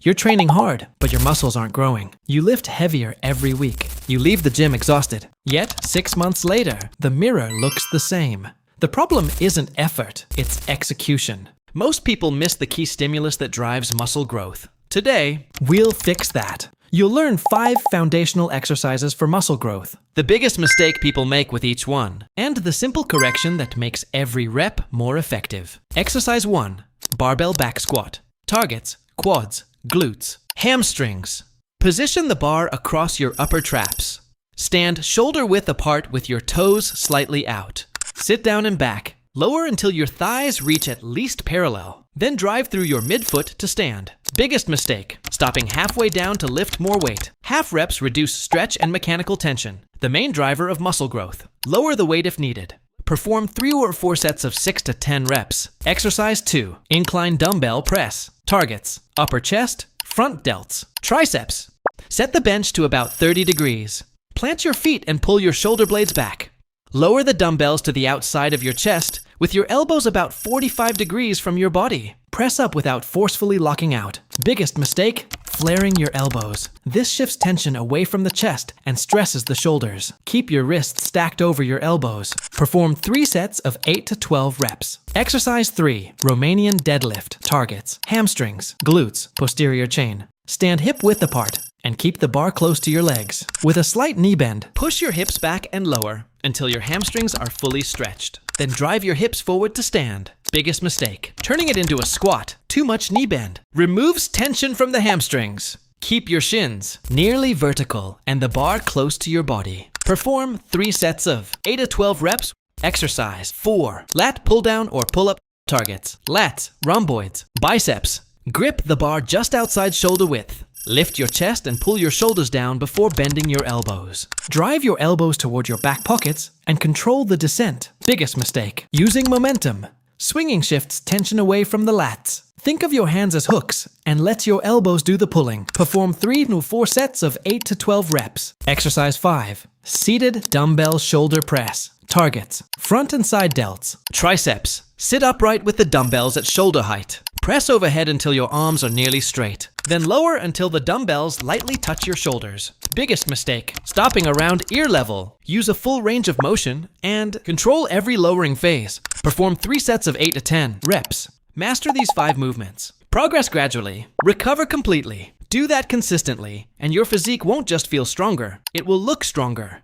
You're training hard, but your muscles aren't growing. You lift heavier every week. You leave the gym exhausted. Yet, 6 months later, the mirror looks the same. The problem isn't effort, it's execution. Most people miss the key stimulus that drives muscle growth. Today, we'll fix that. You'll learn 5 foundational exercises for muscle growth, the biggest mistake people make with each one, and the simple correction that makes every rep more effective. Exercise 1. Barbell Back Squat. Targets: quads, glutes, hamstrings. Position the bar across your upper traps. Stand shoulder width apart with your toes slightly out. Sit down and back. Lower until your thighs reach at least parallel. Then drive through your midfoot to stand. Biggest mistake: stopping halfway down to lift more weight. Half reps reduce stretch and mechanical tension, the main driver of muscle growth. Lower the weight if needed. Perform 3 or 4 sets of 6 to 10 reps. Exercise 2. Incline Dumbbell Press. Targets: upper chest, front delts, triceps. Set the bench to about 30 degrees. Plant your feet and pull your shoulder blades back. Lower the dumbbells to the outside of your chest with your elbows about 45 degrees from your body. Press up without forcefully locking out. Biggest mistake: flaring your elbows. This shifts tension away from the chest and stresses the shoulders. Keep your wrists stacked over your elbows. Perform 3 sets of 8 to 12 reps. Exercise 3. Romanian Deadlift. Targets: hamstrings, glutes, posterior chain. Stand hip width apart and keep the bar close to your legs. With a slight knee bend, push your hips back and lower until your hamstrings are fully stretched. Then drive your hips forward to stand. Biggest mistake: turning it into a squat. Too much knee bend removes tension from the hamstrings. Keep your shins nearly vertical and the bar close to your body. Perform 3 sets of 8 to 12 reps. Exercise 4. Lat pull down or pull up. Targets: lats, rhomboids, biceps. Grip the bar just outside shoulder width. Lift your chest and pull your shoulders down before bending your elbows. Drive your elbows toward your back pockets and control the descent. Biggest mistake: using momentum. Swinging shifts tension away from the lats. Think of your hands as hooks and let your elbows do the pulling. Perform 3 to 4 sets of 8 to 12 reps. Exercise 5. Seated dumbbell shoulder press. Targets: front and side delts, triceps. Sit upright with the dumbbells at shoulder height. Press overhead until your arms are nearly straight. Then lower until the dumbbells lightly touch your shoulders. Biggest mistake: stopping around ear level. Use a full range of motion and control every lowering phase. Perform 3 sets of 8 to 10 reps. Master these 5 movements. Progress gradually. Recover completely. Do that consistently, and your physique won't just feel stronger, it will look stronger.